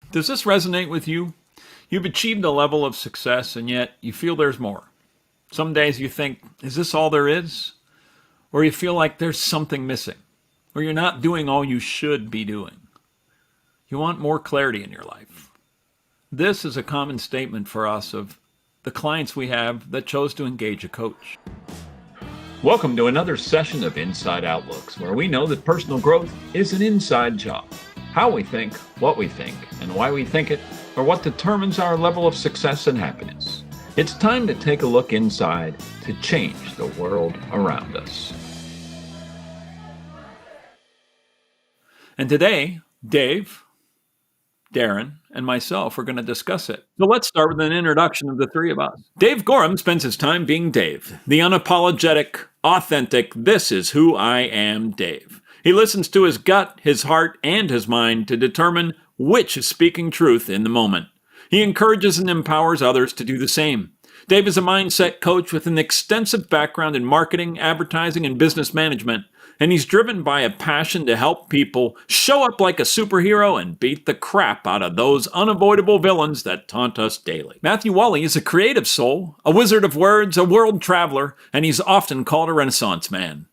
Does this resonate with you? You've achieved a level of success and yet you feel there's more. Some days you think, is this all there is? Or you feel like there's something missing, or you're not doing all you should be doing. You want more clarity in your life. This is a common statement for us of the clients we have that chose to engage a coach. Welcome to another session of Inside Outlooks, where we know that personal growth is an inside job. How we think, what we think, and why we think it are what determines our level of success and happiness. It's time to take a look inside to change the world around us. And today, Dave, Daryn, and myself are going to discuss it. So let's start with an introduction of the three of us. Dave Gorham spends his time being Dave, the unapologetic, authentic, this is who I am Dave. He listens to his gut, his heart, and his mind to determine which is speaking truth in the moment. He encourages and empowers others to do the same. Dave is a mindset coach with an extensive background in marketing, advertising, and business management, and he's driven by a passion to help people show up like a superhero and beat the crap out of those unavoidable villains that taunt us daily. Matthey Walley is a creative soul, a wizard of words, a world traveler, and he's often called a Renaissance man.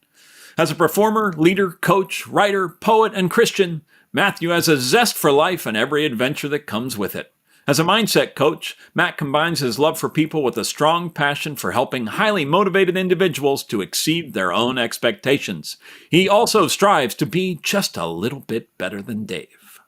As a performer, leader, coach, writer, poet, and Christian, Matthew has a zest for life and every adventure that comes with it. As a mindset coach, Matt combines his love for people with a strong passion for helping highly motivated individuals to exceed their own expectations. He also strives to be just a little bit better than Dave.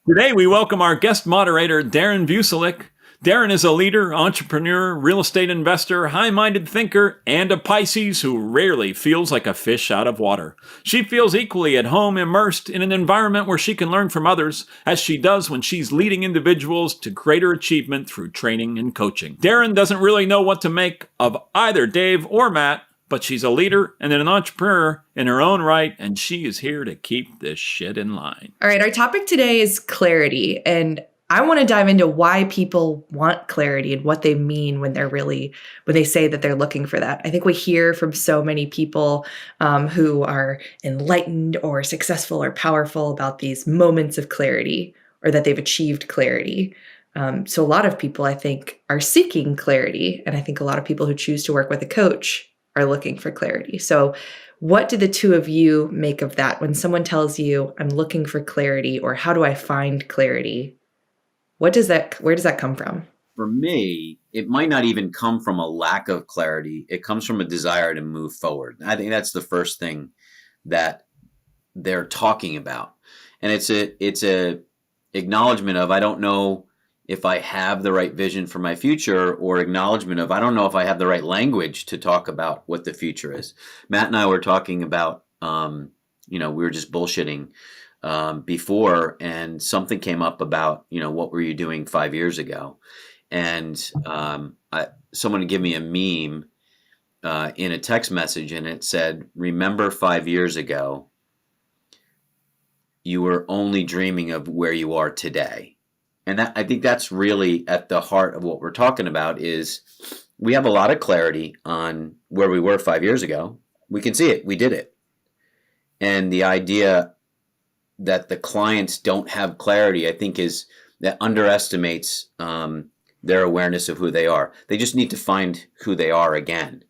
Today we welcome our guest moderator, Daryn Vucelik. Daryn is a leader, entrepreneur, real estate investor, high-minded thinker, and a Pisces who rarely feels like a fish out of water. She feels equally at home, immersed in an environment where she can learn from others, as she does when she's leading individuals to greater achievement through training and coaching. Daryn doesn't really know what to make of either Dave or Matt, but she's a leader and an entrepreneur in her own right, and she is here to keep this shit in line. All right, our topic today is clarity, and I want to dive into why people want clarity and what they mean when they say that they're looking for that. I think we hear from so many people who are enlightened or successful or powerful about these moments of clarity or that they've achieved clarity. So a lot of people, I think, are seeking clarity. And I think a lot of people who choose to work with a coach are looking for clarity. So what do the two of you make of that? When someone tells you, I'm looking for clarity, or how do I find clarity? Where does that come from? For me, it might not even come from a lack of clarity. It comes from a desire to move forward. I think that's the first thing that they're talking about. And it's a acknowledgement of, I don't know if I have the right vision for my future, or acknowledgement of, I don't know if I have the right language to talk about what the future is. Matt and I were talking about, we were just bullshitting before, and something came up about, what were you doing 5 years ago? And someone gave me a meme in a text message, and it said, remember 5 years ago, you were only dreaming of where you are today. And I think that's really at the heart of what we're talking about. Is we have a lot of clarity on where we were 5 years ago. We can see it. We did it. And the idea that the clients don't have clarity, I think, is that underestimates their awareness of who they are. They just need to find who they are again.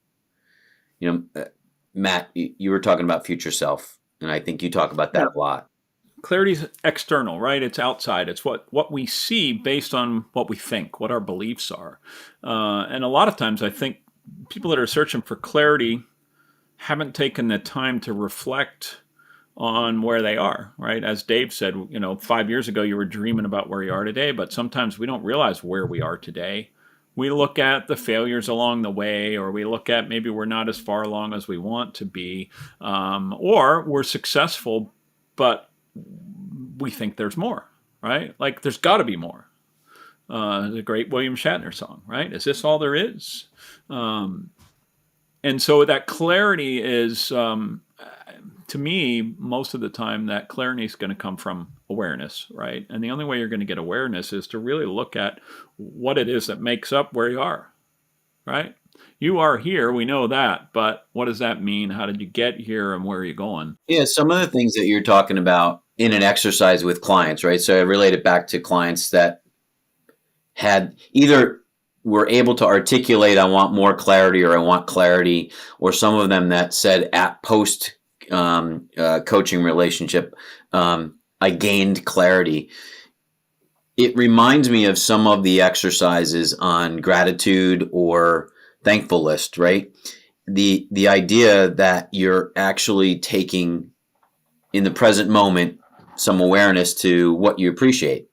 Matt, you were talking about future self, and I think you talk about that a lot. Clarity is external, right? It's outside. It's what we see based on what we think, what our beliefs are. And a lot of times I think people that are searching for clarity haven't taken the time to reflect on where they are, right? As Dave said, 5 years ago, you were dreaming about where you are today, but sometimes we don't realize where we are today. We look at the failures along the way, or we look at maybe we're not as far along as we want to be, or we're successful, but we think there's more, right? Like there's got to be more. The great William Shatner song, right? Is this all there is? And so that clarity is, to me, most of the time, that clarity is going to come from awareness, right? And the only way you're going to get awareness is to really look at what it is that makes up where you are, right? You are here, we know that, but what does that mean? How did you get here, and where are you going? Yeah, some of the things that you're talking about in an exercise with clients, right? So I relate it back to clients that had either were able to articulate, I want more clarity, or I want clarity, or some of them that said at post coaching relationship, I gained clarity. It reminds me of some of the exercises on gratitude or thankful list, right? The idea that you're actually taking in the present moment some awareness to what you appreciate.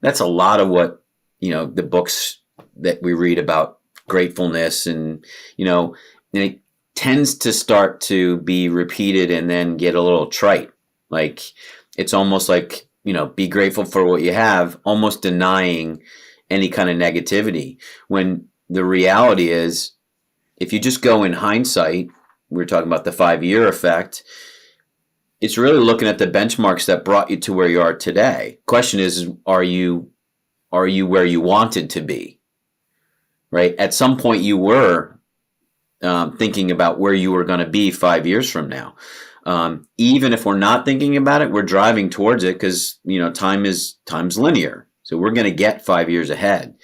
That's a lot of what, the books that we read about gratefulness and it tends to start to be repeated and then get a little trite. Like it's almost like, be grateful for what you have, almost denying any kind of negativity. When the reality is, if you just go in hindsight, we were talking about the 5-year effect, it's really looking at the benchmarks that brought you to where you are today. Question is, are you where you wanted to be? Right? At some point you were thinking about where you were going to be 5 years from now. Even if we're not thinking about it, we're driving towards it because, time's linear. So we're going to get 5 years ahead.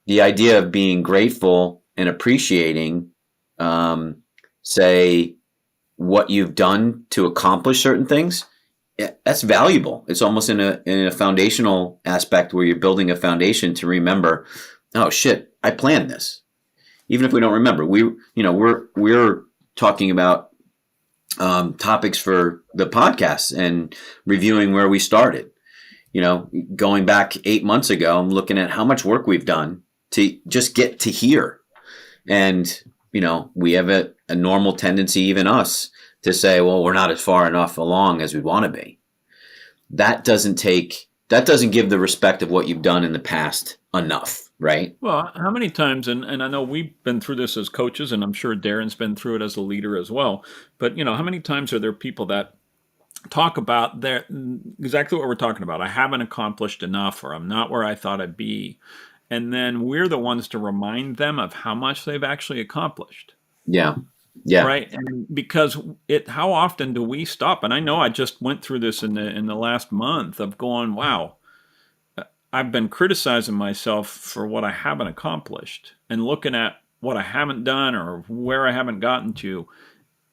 The idea of being grateful and appreciating, say, what you've done to accomplish certain things, that's valuable. It's almost in a foundational aspect where you're building a foundation to remember, oh shit, I planned this. Even if we don't remember, we're talking about topics for the podcast and reviewing where we started. Going back 8 months ago, I'm looking at how much work we've done to just get to here. And, we have a normal tendency, even us, to say, well, we're not as far enough along as we want to be. That doesn't give the respect of what you've done in the past enough, right? Well, how many times, and I know we've been through this as coaches, and I'm sure Darren's been through it as a leader as well, but, how many times are there people that talk about exactly what we're talking about? I haven't accomplished enough, or I'm not where I thought I'd be. And then we're the ones to remind them of how much they've actually accomplished. Yeah. Yeah. Right. And because how often do we stop? And I know I just went through this in the last month of going, wow, I've been criticizing myself for what I haven't accomplished and looking at what I haven't done or where I haven't gotten to.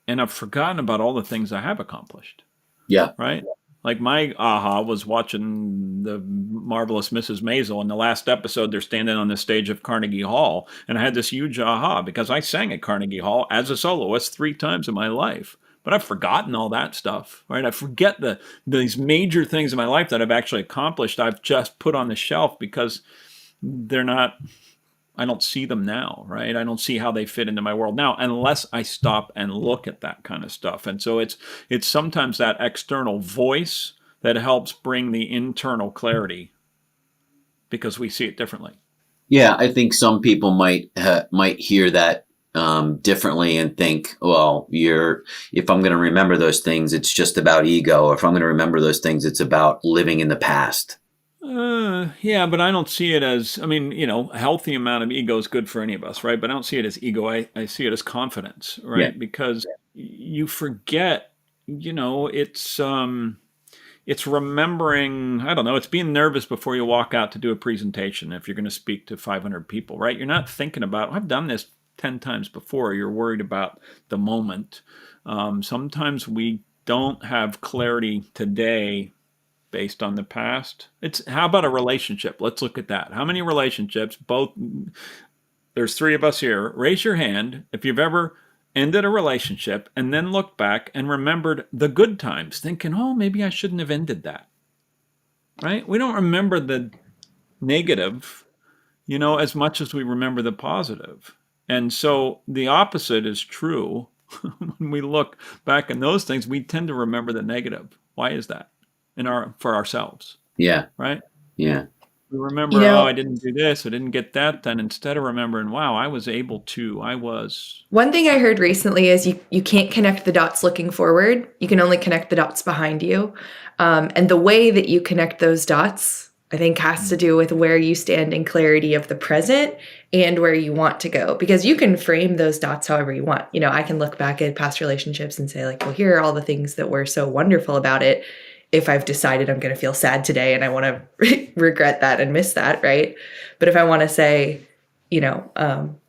And I've forgotten about all the things I have accomplished. Yeah. Right. Like my aha was watching the Marvelous Mrs. Maisel. In the last episode, they're standing on the stage of Carnegie Hall. And I had this huge aha because I sang at Carnegie Hall as a soloist 3 times in my life. But I've forgotten all that stuff, right? I forget these major things in my life that I've actually accomplished. I've just put on the shelf because I don't see them now, right? I don't see how they fit into my world now unless I stop and look at that kind of stuff. And so it's sometimes that external voice that helps bring the internal clarity because we see it differently. Yeah, I think some people might hear that differently and think, well, if I'm going to remember those things, it's just about ego. Or if I'm going to remember those things, it's about living in the past. Yeah, but I don't see it as, a healthy amount of ego is good for any of us, right? But I don't see it as ego. I see it as confidence, right? Yeah. Because you forget, it's remembering, I don't know, it's being nervous before you walk out to do a presentation if you're going to speak to 500 people, right? You're not thinking about, I've done this 10 times before. You're worried about the moment. Sometimes we don't have clarity today based on the past. How about a relationship? Let's look at that. How many relationships, there's 3 of us here. Raise your hand if you've ever ended a relationship and then looked back and remembered the good times, thinking, oh, maybe I shouldn't have ended that. Right? We don't remember the negative, as much as we remember the positive. And so the opposite is true. When we look back in those things, we tend to remember the negative. Why is that? For ourselves. Yeah. Right? Yeah. We remember, I didn't do this, I didn't get that done. Instead of remembering, wow, I was able to, One thing I heard recently is you can't connect the dots looking forward. You can only connect the dots behind you. And the way that you connect those dots, I think, has to do with where you stand in clarity of the present and where you want to go. Because you can frame those dots however you want. I can look back at past relationships and say, like, well, here are all the things that were so wonderful about it. if I've decided I'm going to feel sad today and I want to regret that and miss that, right? But if I want to say, I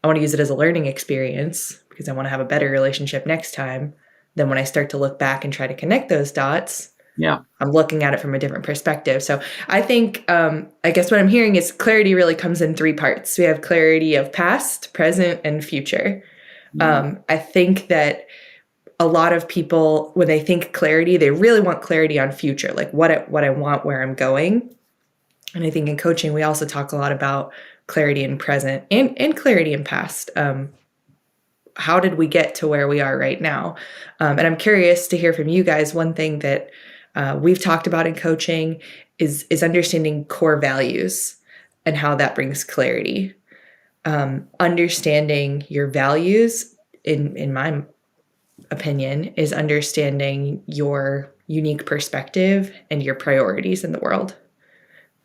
want to use it as a learning experience because I want to have a better relationship next time, then when I start to look back and try to connect those dots, Yeah. I'm looking at it from a different perspective. So I think, I guess what I'm hearing is clarity really comes in three parts. We have clarity of past, present, and future. I think that a lot of people, when they think clarity, they really want clarity on future, like what I want, where I'm going. And I think in coaching, we also talk a lot about clarity in present and clarity in past. How did we get to where we are right now? And I'm curious to hear from you guys. One thing that we've talked about in coaching is understanding core values and how that brings clarity. Understanding your values, in my opinion, is understanding your unique perspective and your priorities in the world.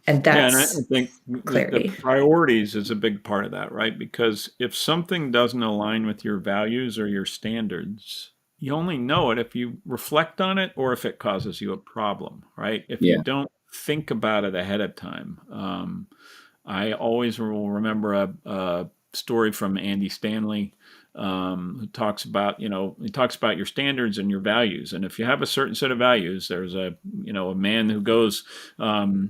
And And I that's think the clarity. priorities is a big part of that, right? Because if something doesn't align with your values or your standards, you only know it if you reflect on it or if it causes you a problem, right? If you Yeah. don't think about it ahead of time. I always will remember a story from Andy Stanley, who talks about, he talks about your standards and your values. And if you have a certain set of values, there's a man who goes,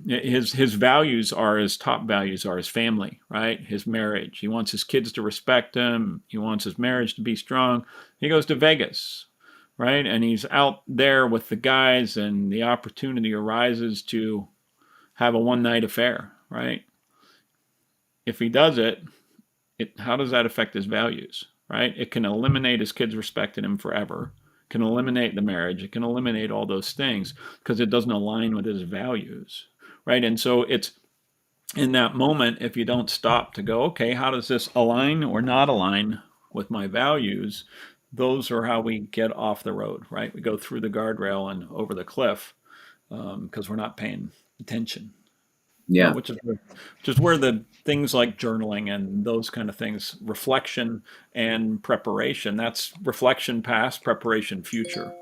his values are, his top values are his family, right? His marriage. He wants his kids to respect him. He wants his marriage to be strong. He goes to Vegas, right? And he's out there with the guys, and the opportunity arises to have a one night affair, right? If he does it, how does that affect his values, right? It can eliminate his kids respecting him forever. It can eliminate the marriage. It can eliminate all those things because it doesn't align with his values, right? And so it's in that moment, if you don't stop to go, okay, how does this align or not align with my values? Those are how we get off the road, right? We go through the guardrail and over the cliff because we're not paying attention. Yeah. Which is where the things like journaling and those kind of things, reflection and preparation. That's reflection past, preparation future,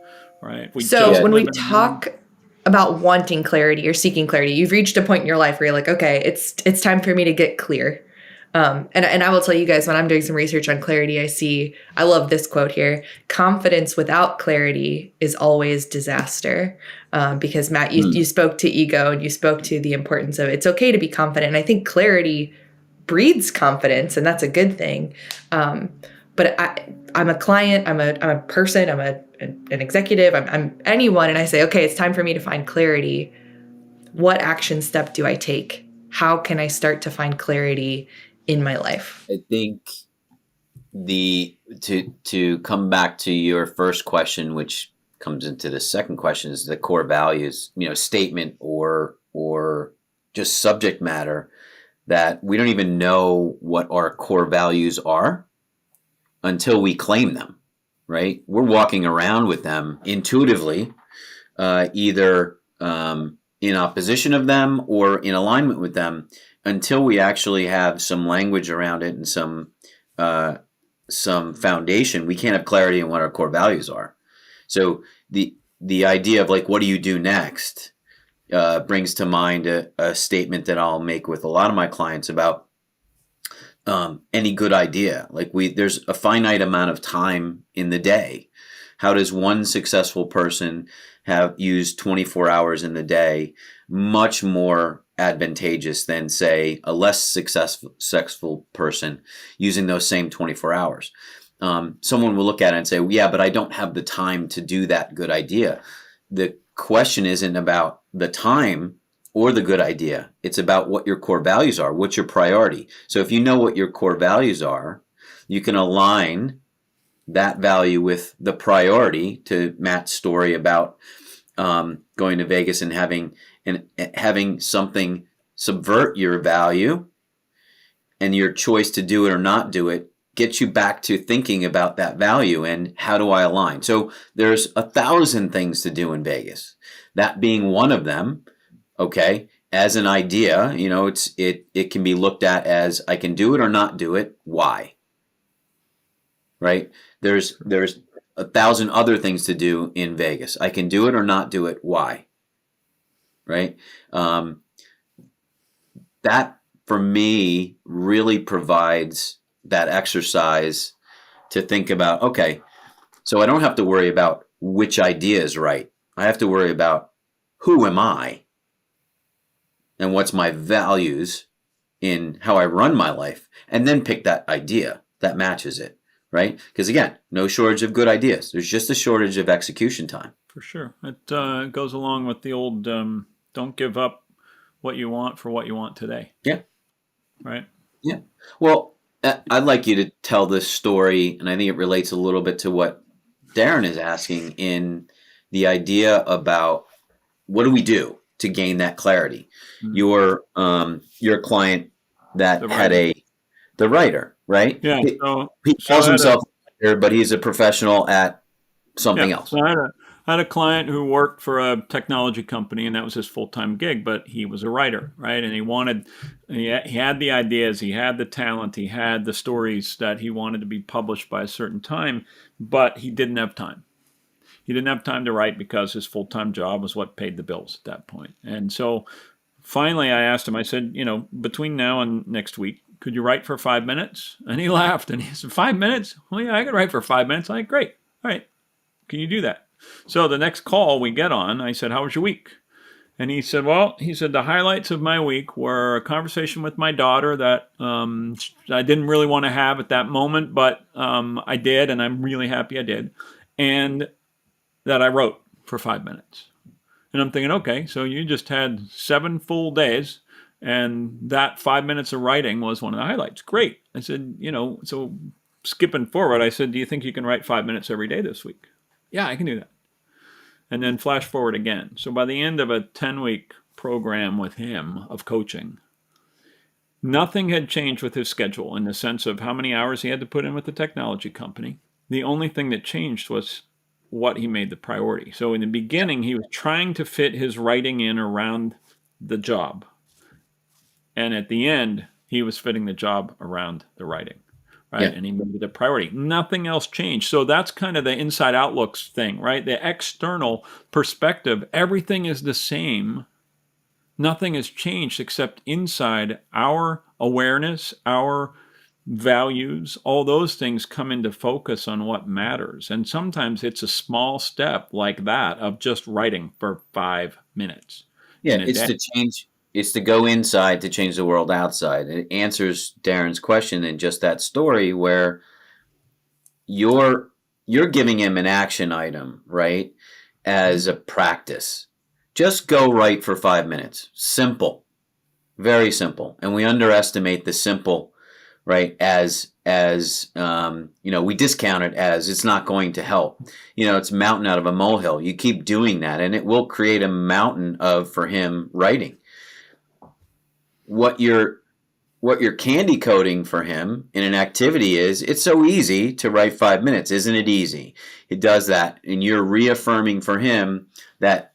right? We So just Yeah. when live we in the moment. talk about wanting clarity or seeking clarity, you've reached a point in your life where you're like, okay, it's time for me to get clear. And I will tell you guys, when I'm doing some research on clarity, I love this quote here: confidence without clarity is always disaster. Because Matt, you spoke to ego and you spoke to the importance of it's okay to be confident. And I think clarity breeds confidence, and that's a good thing. But I'm a client, I'm a person, an executive, I'm anyone, and I say, okay, it's time for me to find clarity. What action step do I take? How can I start to find clarity in my life? I think to come back to your first question, which comes into the second question, is the core values, statement or just subject matter, that we don't even know what our core values are until we claim them, right? We're walking around with them intuitively, either in opposition of them or in alignment with them, until we actually have some language around it and some foundation. We can't have clarity on what our core values are. So the idea of like, what do you do next, brings to mind a statement that I'll make with a lot of my clients about any good idea. Like there's a finite amount of time in the day. How does one successful person have used 24 hours in the day much more advantageous than, say, a less successful person using those same 24 hours? Someone will look at it and say, well, yeah, but I don't have the time to do that good idea. The question isn't about the time or the good idea. It's about what your core values are. What's your priority? So if you know what your core values are, you can align that value with the priority, to Matt's story about going to Vegas and having something subvert your value, and your choice to do it or not do it gets you back to thinking about that value and how do I align. So there's 1,000 things to do in Vegas, that being one of them. Okay, as an idea, it can be looked at as, I can do it or not do it. Why? Right? There's 1,000 other things to do in Vegas. I can do it or not do it. Why? right? That for me really provides that exercise to think about, okay, so I don't have to worry about which idea is right. I have to worry about who am I and what's my values in how I run my life, and then pick that idea that matches it, right? Because again, no shortage of good ideas. There's just a shortage of execution time. For sure. It goes along with the old don't give up what you want for what you want today. Yeah. Right? Yeah. Well, I'd like you to tell this story, and I think it relates a little bit to what Daryn is asking in the idea about what do we do to gain that clarity. Mm-hmm. Your client that had the writer, right? Yeah. He calls himself a writer, but he's a professional at something else. So I had a client who worked for a technology company, and that was his full-time gig, but he was a writer, right? And he had the ideas, he had the talent, he had the stories that he wanted to be published by a certain time, but he didn't have time. He didn't have time to write because his full-time job was what paid the bills at that point. And so finally I asked him, I said, between now and next week, could you write for 5 minutes? And he laughed and he said, 5 minutes? Well, yeah, I could write for 5 minutes. I'm like, great. All right. Can you do that? So the next call we get on, I said, how was your week? And he said, the highlights of my week were a conversation with my daughter that I didn't really want to have at that moment, but I did, and I'm really happy I did. And that I wrote for 5 minutes. And I'm thinking, okay, so you just had 7 full days, and that 5 minutes of writing was one of the highlights. Great. I said, so skipping forward, I said, do you think you can write 5 minutes every day this week? Yeah, I can do that. And then flash forward again. So by the end of a 10-week program with him of coaching, nothing had changed with his schedule in the sense of how many hours he had to put in with the technology company. The only thing that changed was what he made the priority. So in the beginning, he was trying to fit his writing in around the job. And at the end, he was fitting the job around the writing. Right. Yeah. And he made it a priority. Nothing else changed. So that's kind of the inside outlooks thing, right? The external perspective, everything is the same. Nothing has changed except inside our awareness, our values, all those things come into focus on what matters. And sometimes it's a small step like that of just writing for 5 minutes. Yeah, it's to change. It's to go inside to change the world outside. It answers Daryn's question in just that story where you're giving him an action item, right, as a practice. Just go write for 5 minutes. Simple. Very simple. And we underestimate the simple, right, as we discount it as it's not going to help. It's a mountain out of a molehill. You keep doing that, and it will create a mountain for him writing. What you're candy coating for him in an activity is, it's so easy to write 5 minutes. Isn't it easy? It does that. And you're reaffirming for him that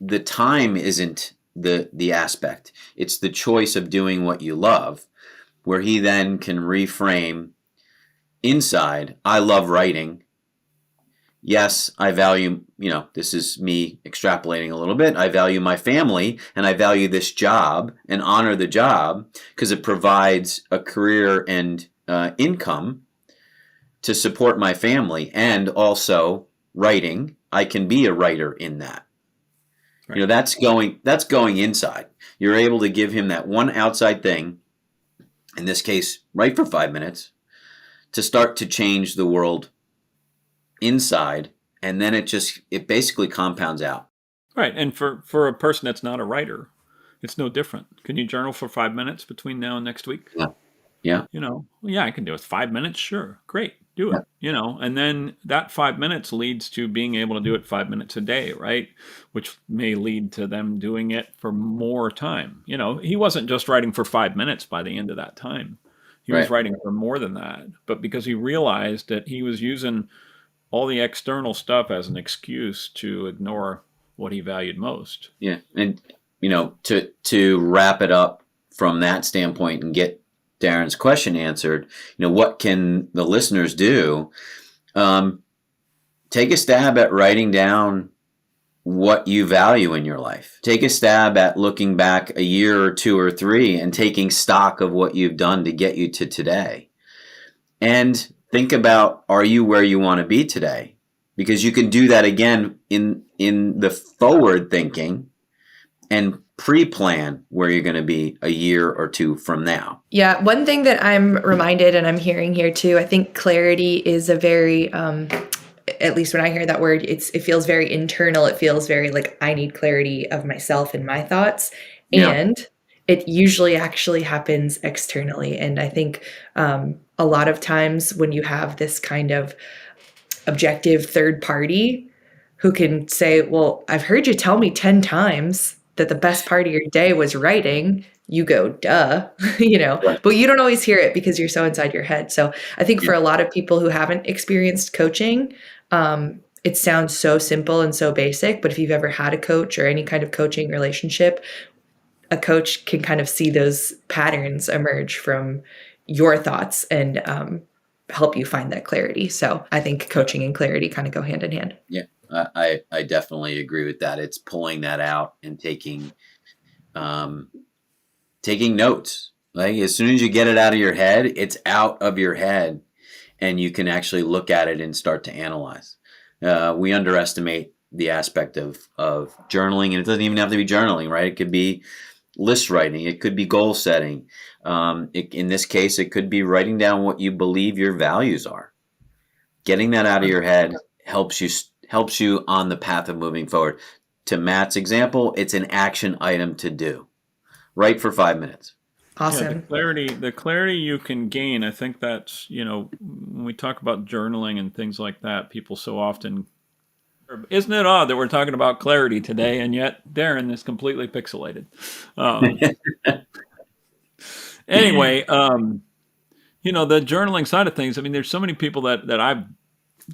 the time isn't the aspect. It's the choice of doing what you love, where he then can reframe inside, I love writing. Yes, I value, this is me extrapolating a little bit. I value my family and I value this job and honor the job because it provides a career and income to support my family, and also writing. I can be a writer in that. Right. That's going inside. You're able to give him that one outside thing, in this case, write for 5 minutes, to start to change the world inside, and then it basically compounds out. Right. And for a person that's not a writer, it's no different. Can you journal for 5 minutes between now and next week? Yeah. Yeah, I can do it. 5 minutes, sure. Great. Do it. Yeah. And then that 5 minutes leads to being able to do it 5 minutes a day, right? Which may lead to them doing it for more time. He wasn't just writing for 5 minutes by the end of that time. He was writing for more than that. But because he realized that he was using all the external stuff as an excuse to ignore what he valued most. Yeah. And, to wrap it up from that standpoint and get Daryn's question answered, what can the listeners do? Take a stab at writing down what you value in your life. Take a stab at looking back a year or 2 or 3 and taking stock of what you've done to get you to today. And think about, are you where you want to be today? Because you can do that again in the forward thinking and pre-plan where you're going to be a year or 2 from now. Yeah, one thing that I'm reminded and I'm hearing here too, I think clarity is a very, at least when I hear that word, it feels very internal. It feels very like I need clarity of myself and my thoughts. Yeah. And it usually actually happens externally. And I think a lot of times when you have this kind of objective third party who can say, well, I've heard you tell me 10 times that the best part of your day was writing, you go, duh, Right. but you don't always hear it because you're so inside your head. So I think for a lot of people who haven't experienced coaching, it sounds so simple and so basic, but if you've ever had a coach or any kind of coaching relationship, a coach can kind of see those patterns emerge from your thoughts and help you find that clarity. So I think coaching and clarity kind of go hand in hand. Yeah, I definitely agree with that. It's pulling that out and taking notes. Like as soon as you get it out of your head, it's out of your head, and you can actually look at it and start to analyze. We underestimate the aspect of journaling, and it doesn't even have to be journaling, right? It could be list writing. It could be goal setting. In this case, it could be writing down what you believe your values are. Getting that out of your head helps you on the path of moving forward. To Matt's example, it's an action item to do. Write for 5 minutes. Awesome. Yeah, the clarity you can gain, I think that's, when we talk about journaling and things like that, people so often, isn't it odd that we're talking about clarity today, and yet Daryn is completely pixelated. Anyway, the journaling side of things, I mean, there's so many people that I've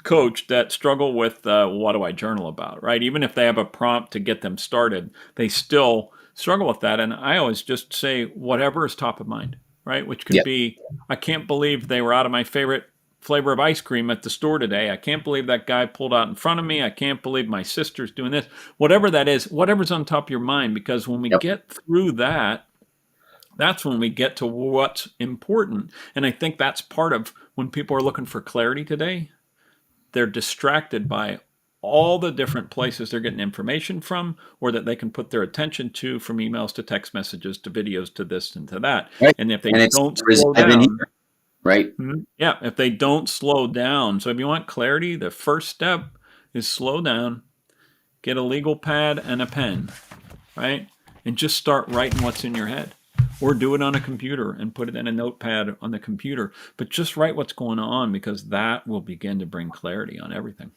coached that struggle with what do I journal about, right? Even if they have a prompt to get them started, they still struggle with that. And I always just say whatever is top of mind, right? Which could be, I can't believe they were out of my favorite flavor of ice cream at the store today. I can't believe that guy pulled out in front of me. I can't believe my sister's doing this. Whatever that is, whatever's on top of your mind, because when we get through that, that's when we get to what's important. And I think that's part of when people are looking for clarity today, they're distracted by all the different places they're getting information from, or that they can put their attention to, from emails to text messages to videos to this and to that. Right. And if they don't slow down, right? Yeah, if they don't slow down. So if you want clarity, the first step is slow down, get a legal pad and a pen, right? And just start writing what's in your head. Or do it on a computer and put it in a notepad on the computer. But just write what's going on, because that will begin to bring clarity on everything.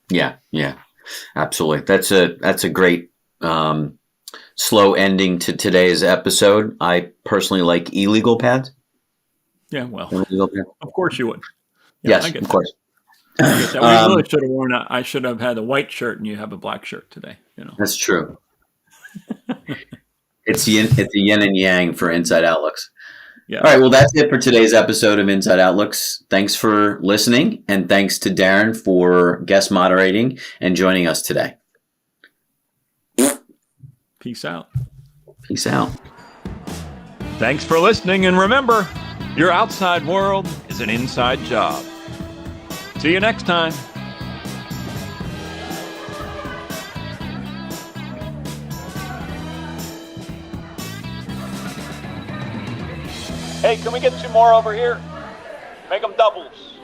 Yeah, absolutely. That's a great slow ending to today's episode. I personally like illegal pads. Yeah, well, of course you would. Yeah, yes, of course. We really should have worn. I should have had a white shirt, and you have a black shirt today. That's true. It's a yin and yang for Inside Outlooks. Yeah. All right. Well, that's it for today's episode of Inside Outlooks. Thanks for listening, and thanks to Daryn for guest moderating and joining us today. Peace out. Peace out. Thanks for listening, and remember, your outside world is an inside job. See you next time. Hey, can we get 2 more over here? Make them doubles.